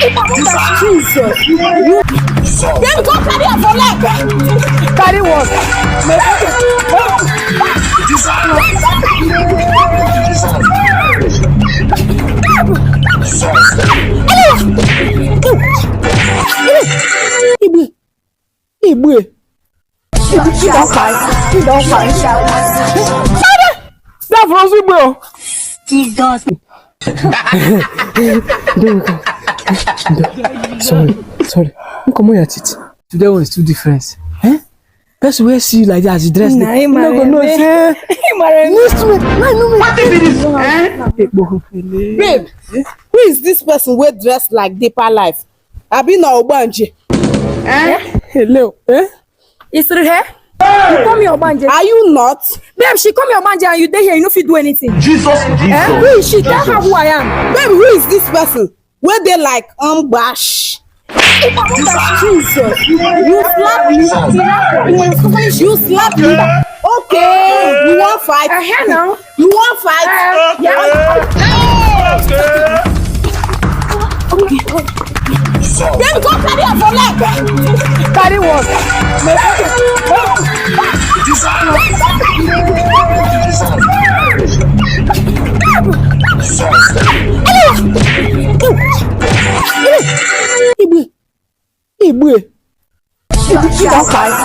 Jesus. Then go carry her for leg. Carry what? Ibu. You don't fight. That was Ibu. Jesus. Sorry. Come on, Titi. Today one is too different. Eh? Person wey see you like that, as dressed. Nah, you no go know say. Listen, What is this? babe, who is this person wey dress like Deeper Life? Abi na Ogbanje? Hello. Is it her? You come here, Obanje. Are you not? Babe, she come here, Obanje, and you dey here, you no fit do anything. Jesus. Who is she? Tell her who I am. Babe, who is this person wey dey like bash? Jesus. You slap me. You slap me. Okay. You want fight? Here now. You want fight? Then go carry her for leg. Carry what? Ibu. You don't fight.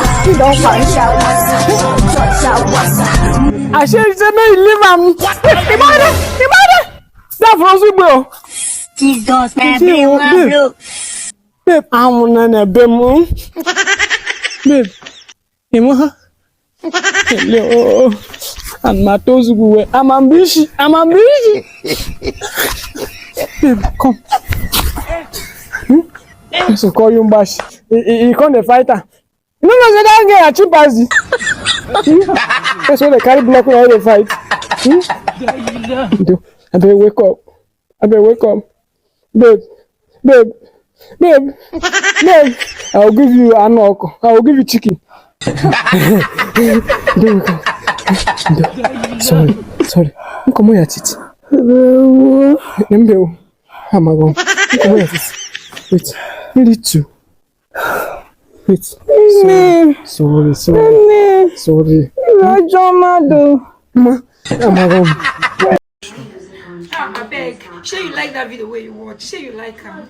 I say no, you leave am. Imagine. That was Ibu. Jesus, everyone look. Babe, I'm na bemu. Babe, Imo. Hello. And my toes go. I'm ambitious. Babe, come. So call you bash. He come the fighter. You know say that girl cheap as you. That's why they carry block when they fight. I better wake up. Babe. I will give you an okko. I will give you chicken. Sorry. Come on, Titi. Nembe. Amago. Come on, Titi. Wait. Really too. Wait. Sorry. Amago. I beg. Sure you like that video where you watch. Sure you like him.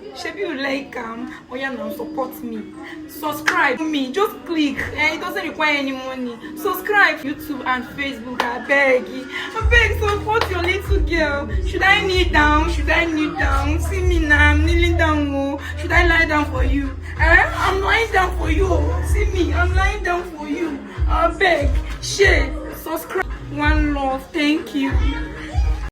Oh yeah, now support me. Subscribe to me. Just click. It doesn't require any money. Subscribe YouTube and Facebook. I beg. Support your little girl. Should I kneel down? See me now. I'm kneeling down. Oh. Should I lie down for you? I'm lying down for you. See me. I'm lying down for you. I beg. Share. Subscribe. One love. Thank you.